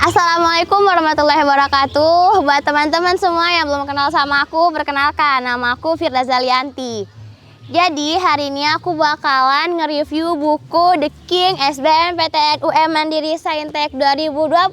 Assalamualaikum warahmatullahi wabarakatuh. Buat teman-teman semua yang belum kenal sama aku, perkenalkan, nama aku Firda Zalianti. Jadi hari ini aku bakalan nge-review buku The King SBMPTN UM Mandiri Saintek 2022.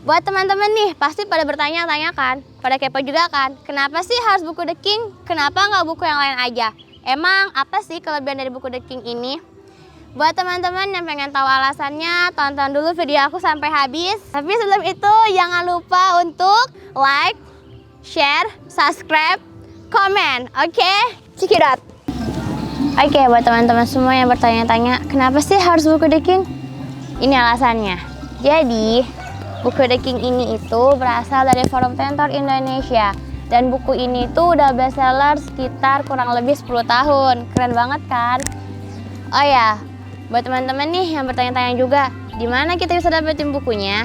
Buat teman-teman nih, pasti pada bertanya-tanya kan, pada kepo juga kan, kenapa sih harus buku The King? Kenapa nggak buku yang lain aja? Emang apa sih kelebihan dari buku The King ini? Buat teman-teman yang pengen tahu alasannya, tonton dulu video aku sampai habis. Tapi sebelum itu, jangan lupa untuk like, share, subscribe, komen. Oke? Check it out. Oke, buat teman-teman semua yang bertanya-tanya, kenapa sih harus buku The King? Ini alasannya. Jadi, buku The King ini itu berasal dari Forum Tentor Indonesia. Dan buku ini tuh udah bestseller sekitar kurang lebih 10 tahun. Keren banget kan? Oh ya, buat teman-teman nih yang bertanya-tanya juga, di mana kita bisa dapetin bukunya?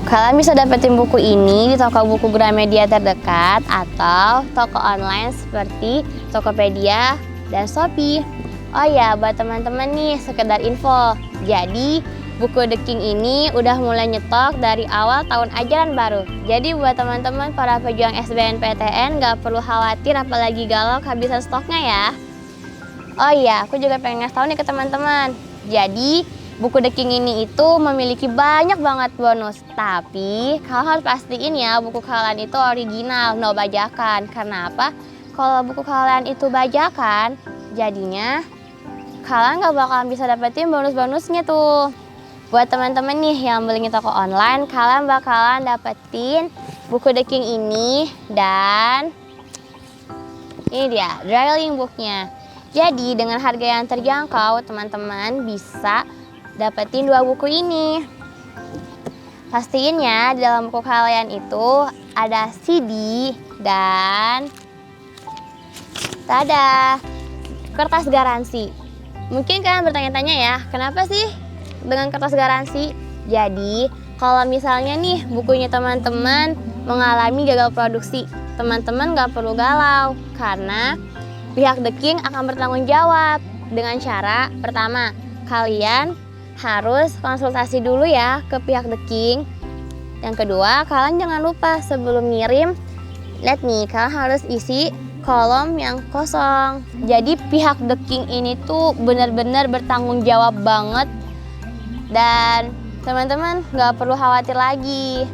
Kalian bisa dapetin buku ini di toko buku Gramedia terdekat atau toko online seperti Tokopedia dan Shopee. Oh ya, buat teman-teman nih sekedar info. Jadi, buku The King ini udah mulai nyetok dari awal tahun ajaran baru. Jadi buat teman-teman para pejuang SBMPTN gak perlu khawatir apalagi galau kehabisan stoknya ya. Oh iya, aku juga pengen ngasih tahu nih ke teman-teman. Jadi, buku The King ini itu memiliki banyak banget bonus. Tapi, kalian harus pastiin ya buku kalian itu original, no bajakan. Karena apa? Kalau buku kalian itu bajakan, jadinya kalian gak bakalan bisa dapetin bonus-bonusnya tuh. Buat teman-teman nih yang beli di toko online, kalian bakalan dapetin buku The King ini dan ini dia, drawing booknya. Jadi dengan harga yang terjangkau, teman-teman bisa dapetin 2 buku ini. Pastiin ya, di dalam buku kalian itu ada CD dan tada, kertas garansi. Mungkin kalian bertanya-tanya ya, kenapa sih dengan kertas garansi? Jadi, kalau misalnya nih bukunya teman-teman mengalami gagal produksi, teman-teman gak perlu galau karena pihak The King akan bertanggung jawab dengan cara pertama, kalian harus konsultasi dulu ya ke pihak The King. Yang kedua, kalian jangan lupa sebelum ngirim, kalian harus isi kolom yang kosong. Jadi pihak The King ini tuh benar-benar bertanggung jawab banget dan teman-teman nggak perlu khawatir lagi.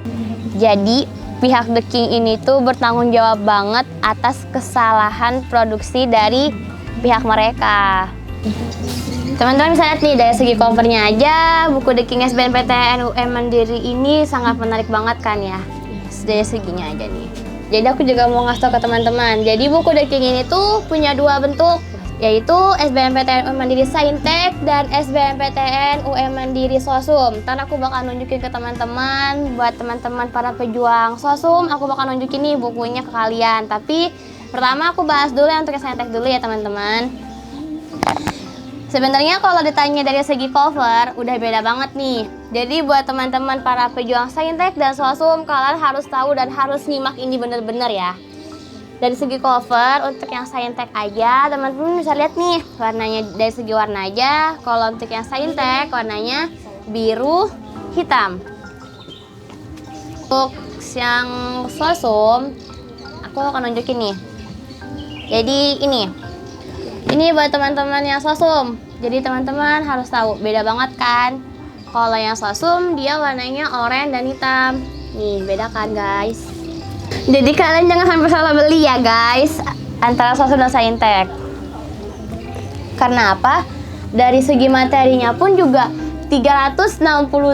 Jadi pihak The King ini tuh bertanggung jawab banget atas kesalahan produksi dari pihak mereka. Teman-teman bisa lihat nih dari segi covernya aja, buku The King SBMPTN UM Mandiri ini sangat menarik banget kan ya. Dari seginya aja nih. Jadi aku juga mau ngasih tau ke teman-teman. Jadi buku The King ini tuh punya 2 bentuk, yaitu SBMPTN UM Mandiri Saintek dan SBMPTN UM Mandiri Sosum. Ntar aku bakal nunjukin ke teman-teman, buat teman-teman para pejuang Sosum, aku bakal nunjukin nih bukunya ke kalian. Tapi pertama aku bahas dulu yang untuk Saintek dulu ya teman-teman. Sebenarnya kalau ditanya dari segi cover, udah beda banget nih. Jadi buat teman-teman para pejuang Saintek dan Sosum, kalian harus tahu dan harus nyimak ini bener-bener ya. Dari segi cover, untuk yang Saintek aja, teman-teman bisa lihat nih warnanya dari segi warna aja. Kalau untuk yang Saintek, warnanya biru hitam. Untuk yang Sosum, aku akan nunjukin nih. Jadi ini buat teman-teman yang Sosum. Jadi teman-teman harus tahu, beda banget kan. Kalau yang Sosum, dia warnanya oranye dan hitam. Nih, beda kan guys. Jadi kalian jangan sampai salah beli ya guys antara Sosum dan Saintek. Karena apa? Dari segi materinya pun juga 360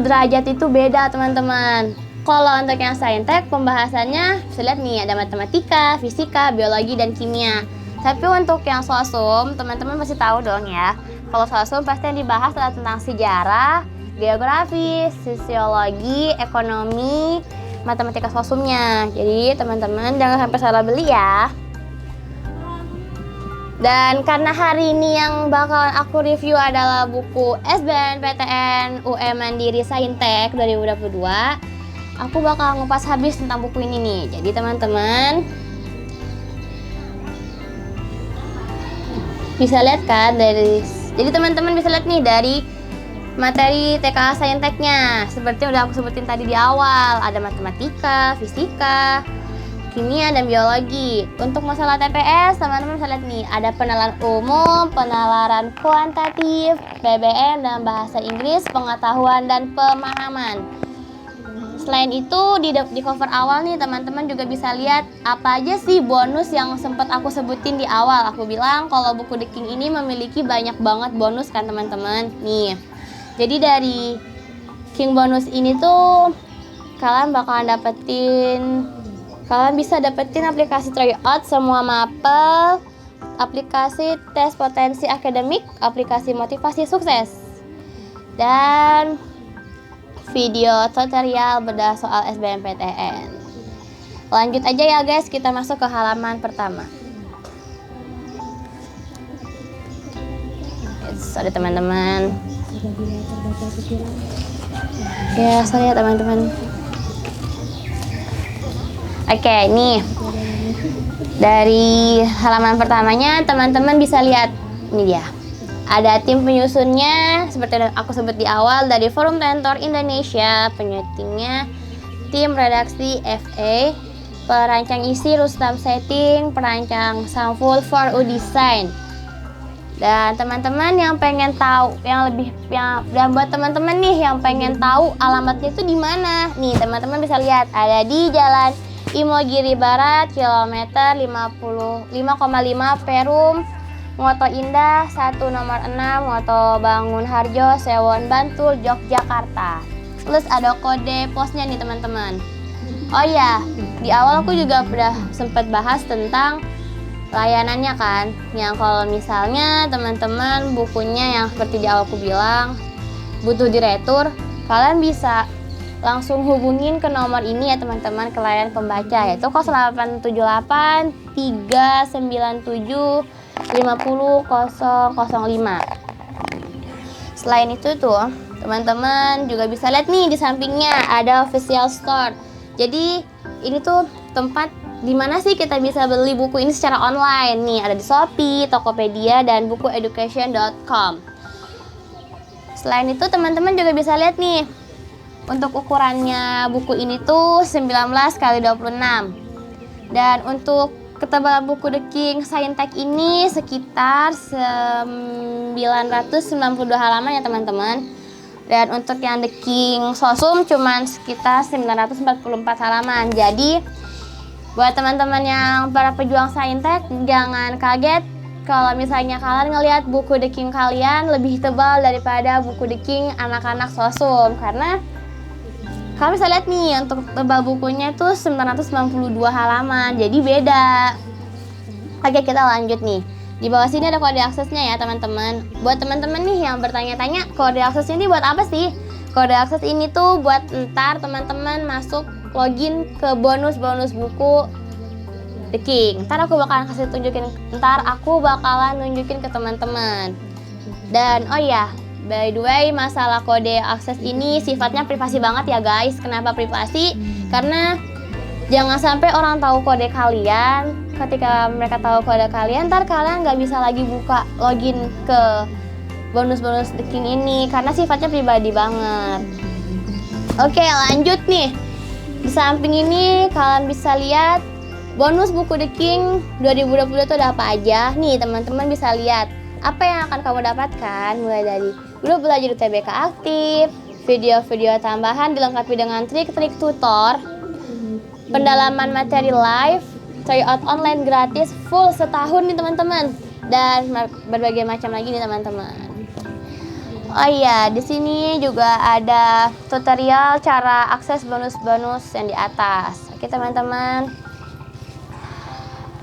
derajat itu beda teman-teman. Kalau untuk yang Saintek pembahasannya bisa lihat nih ada matematika, fisika, biologi, dan kimia. Tapi untuk yang Sosum teman-teman pasti tahu dong ya. Kalau Sosum pasti yang dibahas adalah tentang sejarah, geografi, sosiologi, ekonomi, matematika Sosumnya. Jadi teman-teman jangan sampai salah beli ya. Dan karena hari ini yang bakalan aku review adalah buku SBMPTN UM Mandiri Saintek 2022, aku bakal ngupas habis tentang buku ini nih. Jadi teman-teman bisa lihat kan jadi teman-teman bisa lihat nih dari materi TK Sainteknya. Seperti yang udah aku sebutin tadi di awal, ada matematika, fisika, kimia, dan biologi. Untuk masalah TPS, teman-teman bisa lihat nih, ada penalaran umum, penalaran kuantitatif, PBM, dan bahasa Inggris, pengetahuan dan pemahaman. Selain itu, di cover awal nih, teman-teman juga bisa lihat apa aja sih bonus yang sempat aku sebutin di awal. Aku bilang kalau buku The King ini memiliki banyak banget bonus kan teman-teman. Nih, jadi dari King bonus ini tuh kalian bisa dapetin aplikasi tryout semua mapel, aplikasi tes potensi akademik, aplikasi motivasi sukses, dan video tutorial bedah soal SBMPTN. Lanjut aja ya guys, kita masuk ke halaman pertama. Sorry teman-teman. Ya, sorry ya teman-teman. Oke, nih dari halaman pertamanya teman-teman bisa lihat ini dia. Ada tim penyusunnya seperti yang aku sebut di awal dari Forum Tentor Indonesia, penyutingnya tim redaksi FA, perancang isi Rustam Setting, perancang Samful for U Design. Dan teman-teman yang pengen tahu dan buat teman-teman nih yang pengen tahu alamatnya itu di mana? Nih, teman-teman bisa lihat ada di Jalan Imogiri Barat, kilometer 5,5 Perum, Moto Indah 1 nomor 6, Moto Bangun Harjo, Sewon Bantul, Yogyakarta. Terus ada kode posnya nih teman-teman. Oh ya, di awal aku juga udah sempat bahas tentang layanannya kan. Yang kalau misalnya teman-teman bukunya yang seperti di awal aku bilang butuh diretur, kalian bisa langsung hubungin ke nomor ini ya teman-teman, ke layanan pembaca, yaitu 0878 397 50 005. Selain itu tuh teman-teman juga bisa lihat nih di sampingnya ada official store. Jadi ini tuh tempat dimana sih kita bisa beli buku ini secara online. Nih ada di Shopee, Tokopedia, dan bukueducation.com. Selain itu teman-teman juga bisa lihat nih untuk ukurannya buku ini tuh 19 x 26. Dan untuk ketebalan buku The King Saintek ini sekitar 992 halaman ya teman-teman. Dan untuk yang The King Sosum cuman sekitar 944 halaman. Jadi buat teman-teman yang para pejuang Saintek, jangan kaget kalau misalnya kalian ngelihat buku The King kalian lebih tebal daripada buku The King anak-anak Sosum. Karena kalian bisa lihat nih, untuk tebal bukunya itu 992 halaman, jadi beda. Oke, kita lanjut nih. Di bawah sini ada kode aksesnya ya teman-teman. Buat teman-teman nih yang bertanya-tanya, kode akses ini buat apa sih? Kode akses ini tuh buat ntar teman-teman masuk login ke bonus-bonus buku The King. Ntar aku bakalan nunjukin ke teman-teman. Dan oh ya, by the way, masalah kode akses ini sifatnya privasi banget ya guys. Kenapa privasi? Karena jangan sampai orang tahu kode kalian. Ketika mereka tahu kode kalian, ntar kalian nggak bisa lagi buka login ke bonus-bonus The King ini karena sifatnya pribadi banget. Oke, lanjut nih. Di samping ini kalian bisa lihat bonus buku The King 2020 itu ada apa aja. Nih teman-teman bisa lihat apa yang akan kamu dapatkan, mulai dari grup belajar UTBK aktif, video-video tambahan dilengkapi dengan trik-trik tutor, pendalaman materi live, tryout online gratis full setahun nih teman-teman, dan berbagai macam lagi nih teman-teman. Oh iya, di sini juga ada tutorial cara akses bonus-bonus yang di atas. Oke teman-teman.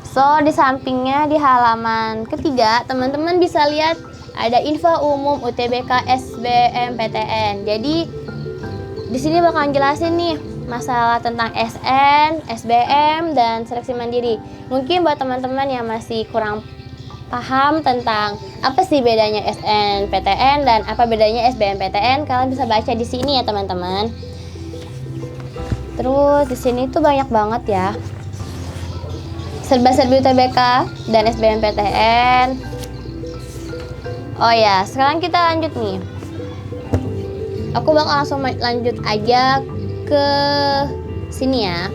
So, di sampingnya di halaman ketiga, teman-teman bisa lihat ada info umum UTBK SBMPTN. Jadi di sini bakalan jelasin nih masalah tentang SN, SBM, dan seleksi mandiri. Mungkin buat teman-teman yang masih kurang paham tentang apa sih bedanya SNPTN dan apa bedanya SBMPTN, kalian bisa baca di sini ya teman-teman. Terus di sini tuh banyak banget ya serba-serbi UTBK dan SBMPTN. Oh ya, sekarang kita lanjut nih. Aku bakal langsung lanjut aja ke sini ya.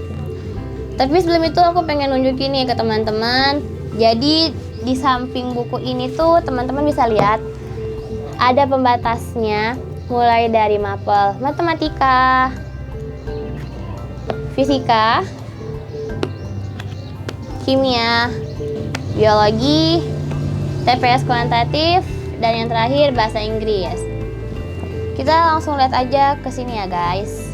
Tapi sebelum itu aku pengen nunjukin nih ke teman-teman. Jadi di samping buku ini tuh teman-teman bisa lihat ada pembatasnya, mulai dari mapel matematika, fisika, kimia, biologi, TPS kuantitatif, dan yang terakhir bahasa Inggris. Kita langsung lihat aja ke sini ya guys.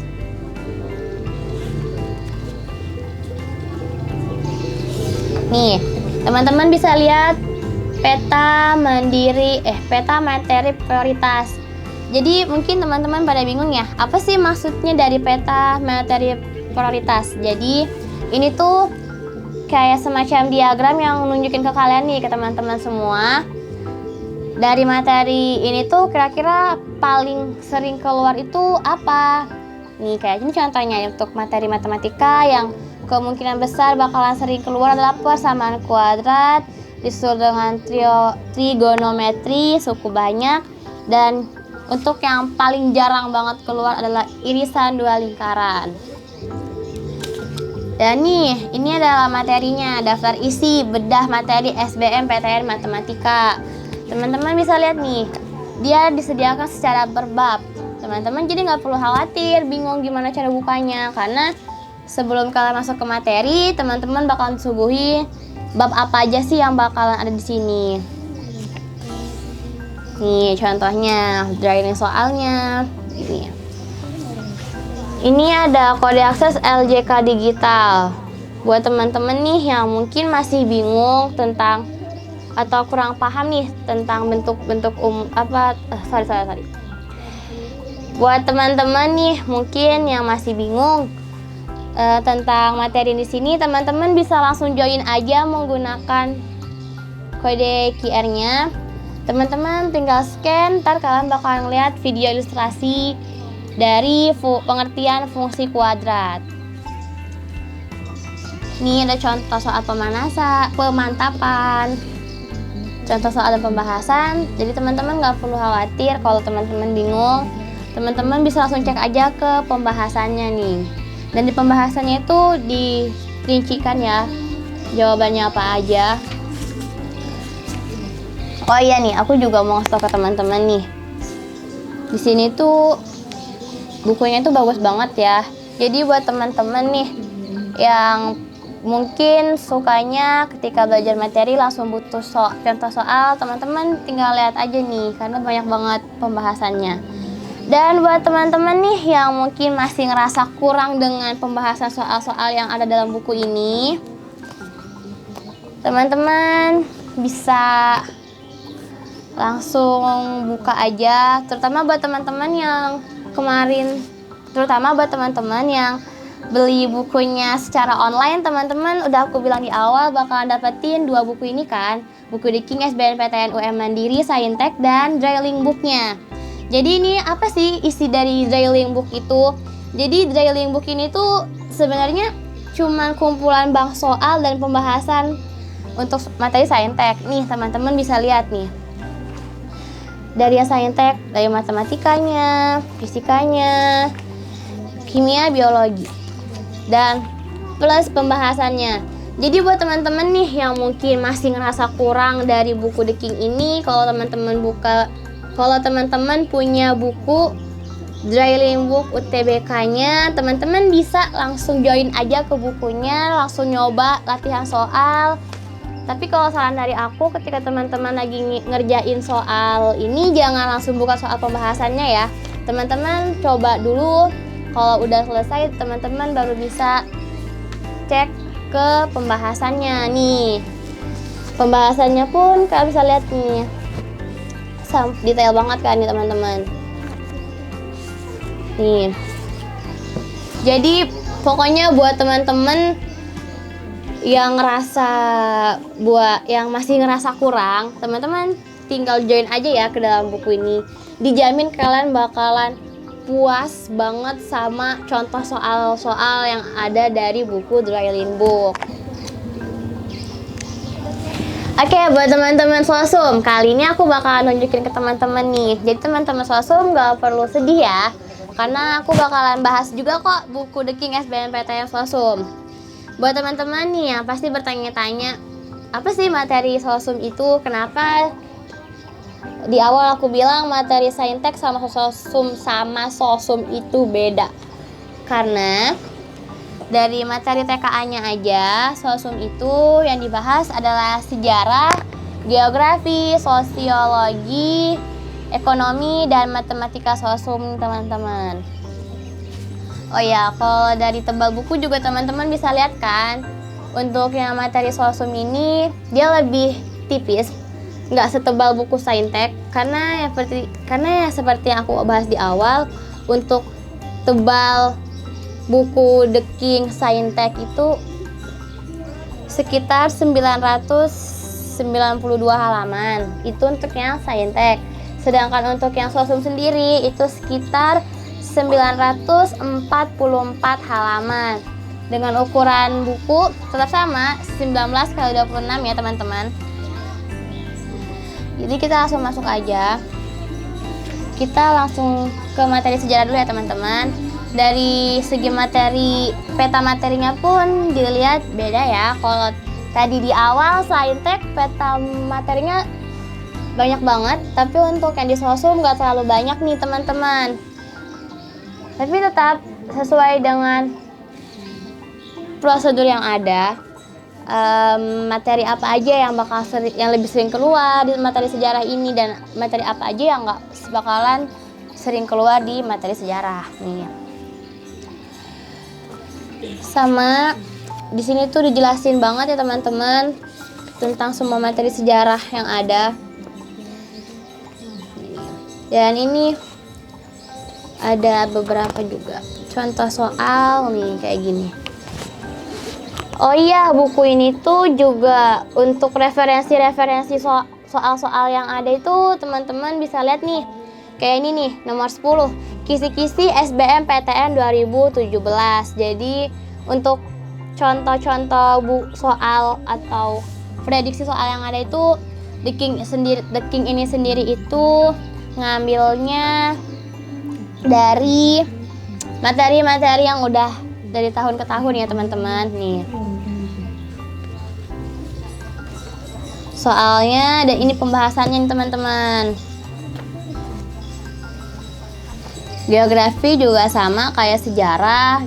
Nih, teman-teman bisa lihat peta materi prioritas. Jadi mungkin teman-teman pada bingung ya, apa sih maksudnya dari peta materi prioritas? Jadi ini tuh kayak semacam diagram yang nunjukin ke kalian nih, ke teman-teman semua. Dari materi ini tuh kira-kira paling sering keluar itu apa? Nih kayak ini contohnya untuk materi matematika yang kemungkinan besar bakalan sering keluar adalah persamaan kuadrat disusul dengan trigonometri, suku banyak, dan untuk yang paling jarang banget keluar adalah irisan dua lingkaran. Dan nih, ini adalah materinya, daftar isi bedah materi SBMPTN Matematika. Teman-teman bisa lihat nih, dia disediakan secara berbab. Teman-teman jadi nggak perlu khawatir, bingung gimana cara bukanya, karena sebelum kalian masuk ke materi, teman-teman bakalan disuguhi bab apa aja sih yang bakalan ada di sini. Nih contohnya, drawing soalnya. Ini ada kode akses LJK digital. Buat teman-teman nih yang mungkin masih bingung tentang atau kurang paham nih tentang bentuk-bentuk Buat teman-teman nih mungkin yang masih bingung tentang materi di sini, teman-teman bisa langsung join aja menggunakan kode QR-nya. Teman-teman tinggal scan, ntar kalian bakal ngeliat video ilustrasi dari pengertian fungsi kuadrat. Ini ada contoh soal pemantapan, contoh soal dan pembahasan. Jadi teman-teman nggak perlu khawatir kalau teman-teman bingung. Teman-teman bisa langsung cek aja ke pembahasannya nih. Dan di pembahasannya itu dirincikan ya jawabannya apa aja. Oh iya nih, aku juga mau ngasih tau ke teman-teman nih. Di sini tuh bukunya tuh bagus banget ya. Jadi buat teman-teman nih yang mungkin sukanya ketika belajar materi langsung butuh contoh soal, teman-teman tinggal lihat aja nih karena banyak banget pembahasannya. Dan buat teman-teman nih yang mungkin masih ngerasa kurang dengan pembahasan soal-soal yang ada dalam buku ini, teman-teman bisa langsung buka aja, terutama buat teman-teman yang beli bukunya secara online. Teman-teman udah aku bilang di awal bakalan dapetin 2 buku ini kan, buku The King SBMPTN UM Mandiri, Saintek, dan Drawing Book-nya. Jadi ini apa sih isi dari Drawing Book itu? Jadi Drawing Book ini tuh sebenarnya cuma kumpulan bank soal dan pembahasan untuk materi Saintek. Nih teman-teman bisa lihat nih. Dari yang Saintek, dari matematikanya, fisikanya, kimia, biologi, dan plus pembahasannya. Jadi buat teman-teman nih yang mungkin masih ngerasa kurang dari buku The King ini, kalau teman-teman punya buku Drawing Book UTBK-nya, teman-teman bisa langsung join aja ke bukunya, langsung nyoba latihan soal. Tapi kalau saran dari aku, ketika teman-teman lagi ngerjain soal ini, jangan langsung buka soal pembahasannya ya. Teman-teman coba dulu, kalau udah selesai teman-teman baru bisa cek ke pembahasannya. Nih, pembahasannya pun kalian bisa lihat nih, detail banget kan nih teman-teman. Nih, jadi pokoknya buat teman-teman yang masih ngerasa kurang, teman-teman tinggal join aja ya ke dalam buku ini. Dijamin kalian bakalan puas banget sama contoh soal-soal yang ada dari buku Drawing Book. Oke, buat teman-teman Sosum, kali ini aku bakal nunjukin ke teman-teman nih. Jadi teman-teman Sosum gak perlu sedih ya, karena aku bakalan bahas juga kok buku The King SBMPTN Sosum. Buat teman-teman nih yang pasti bertanya-tanya, apa sih materi Sosum itu? Kenapa di awal aku bilang materi Saintek sama Sosum itu beda? Karena dari materi TKA-nya aja, Sosum itu yang dibahas adalah sejarah, geografi, sosiologi, ekonomi, dan matematika Sosum, teman-teman. Oh ya, kalau dari tebal buku juga teman-teman bisa lihat kan, untuk yang materi Sosum ini dia lebih tipis, nggak setebal buku Saintek, karena seperti yang aku bahas di awal, untuk tebal buku The King Saintek itu sekitar 992 halaman. Itu untuk yang Saintek. Sedangkan untuk yang Sosum sendiri itu sekitar 944 halaman. Dengan ukuran buku tetap sama 19x26 ya teman-teman. Jadi kita langsung masuk aja. Kita langsung ke materi sejarah dulu ya teman-teman. Dari segi materi, peta materinya pun dilihat beda ya. Kalau tadi di awal Saintek peta materinya banyak banget, tapi untuk yang di Sosum nggak terlalu banyak nih teman-teman. Tapi tetap sesuai dengan prosedur yang ada, materi apa aja yang yang lebih sering keluar di materi sejarah ini, dan materi apa aja yang nggak bakalan sering keluar di materi sejarah nih. Sama di sini tuh dijelasin banget ya teman-teman tentang semua materi sejarah yang ada. Dan ini ada beberapa juga contoh soal nih kayak gini. Oh iya, buku ini tuh juga untuk referensi-referensi soal-soal yang ada itu teman-teman bisa lihat nih. Kayak ini nih, nomor 10, kisi-kisi SBMPTN 2017. Jadi untuk contoh-contoh soal atau prediksi soal yang ada itu, The King ini sendiri itu ngambilnya dari materi-materi yang udah dari tahun ke tahun ya teman-teman nih. Soalnya dan ini pembahasannya nih teman-teman. Geografi juga sama kayak sejarah,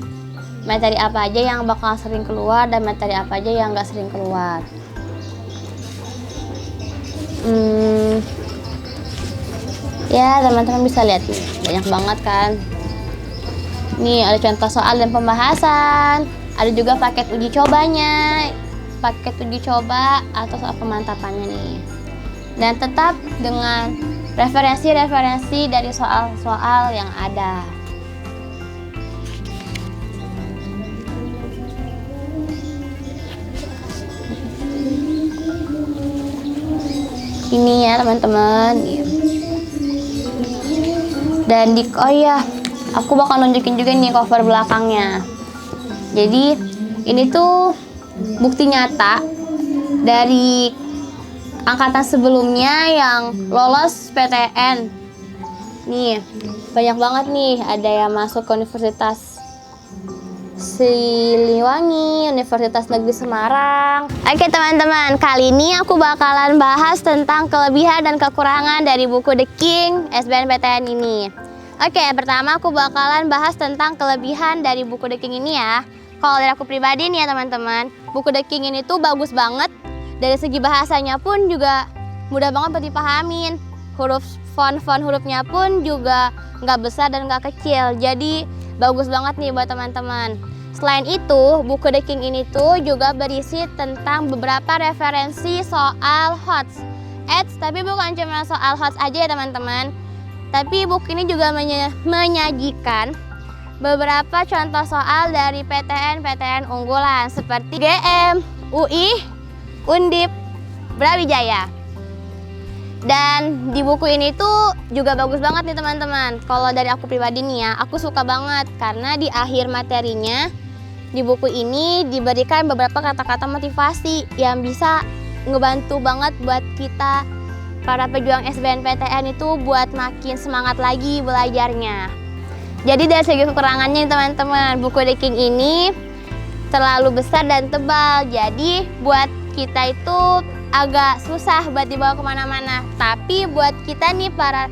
materi apa aja yang bakal sering keluar dan materi apa aja yang nggak sering keluar. Ya teman-teman bisa lihat nih, banyak banget kan. Nih ada contoh soal dan pembahasan, ada juga paket uji cobanya, paket uji coba atau soal pemantapannya nih. Dan tetap dengan referensi-referensi dari soal-soal yang ada. Ini ya teman-teman. Dan oh iya, aku bakal nunjukin juga nih cover belakangnya. Jadi ini tuh bukti nyata dari angkatan sebelumnya yang lolos PTN. Nih, banyak banget nih, ada yang masuk ke Universitas Siliwangi, Universitas Negeri Semarang. Oke teman-teman, kali ini aku bakalan bahas tentang kelebihan dan kekurangan dari buku The King SBMPTN ini. Oke, pertama aku bakalan bahas tentang kelebihan dari buku The King ini ya. Kalau dari aku pribadi nih ya teman-teman, buku The King ini tuh bagus banget. Dari segi bahasanya pun juga mudah banget buat dipahamin. Font hurufnya pun juga nggak besar dan nggak kecil. Jadi bagus banget nih buat teman-teman. Selain itu, buku The King ini tuh juga berisi tentang beberapa referensi soal HOTS. Tapi bukan cuma soal HOTS aja ya teman-teman. Tapi buku ini juga menyajikan beberapa contoh soal dari PTN unggulan seperti GM, UI, Undip, Brawijaya. Dan di buku ini tuh juga bagus banget nih teman-teman. Kalau dari aku pribadi nih ya, aku suka banget karena di akhir materinya di buku ini diberikan beberapa kata-kata motivasi yang bisa ngebantu banget buat kita para pejuang SBMPTN itu buat makin semangat lagi belajarnya. Jadi dari segi kekurangannya teman-teman, buku The King ini terlalu besar dan tebal. Jadi buat kita itu agak susah buat dibawa kemana-mana. Tapi buat kita nih para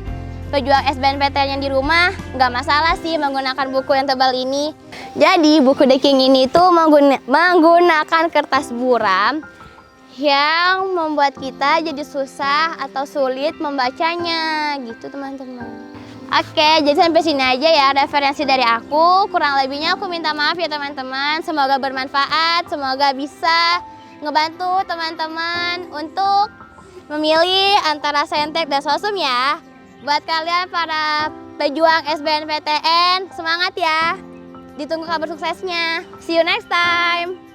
pejuang SBMPTN yang di rumah, nggak masalah sih menggunakan buku yang tebal ini. Jadi buku The King ini tuh menggunakan kertas buram yang membuat kita jadi susah atau sulit membacanya gitu teman-teman. Oke, jadi sampai sini aja ya referensi dari aku. Kurang lebihnya aku minta maaf ya teman-teman. Semoga bermanfaat, semoga bisa ngebantu teman-teman untuk memilih antara Saintek dan Sosum ya. Buat kalian para pejuang SBMPTN, semangat ya. Ditunggu kabar suksesnya. See you next time.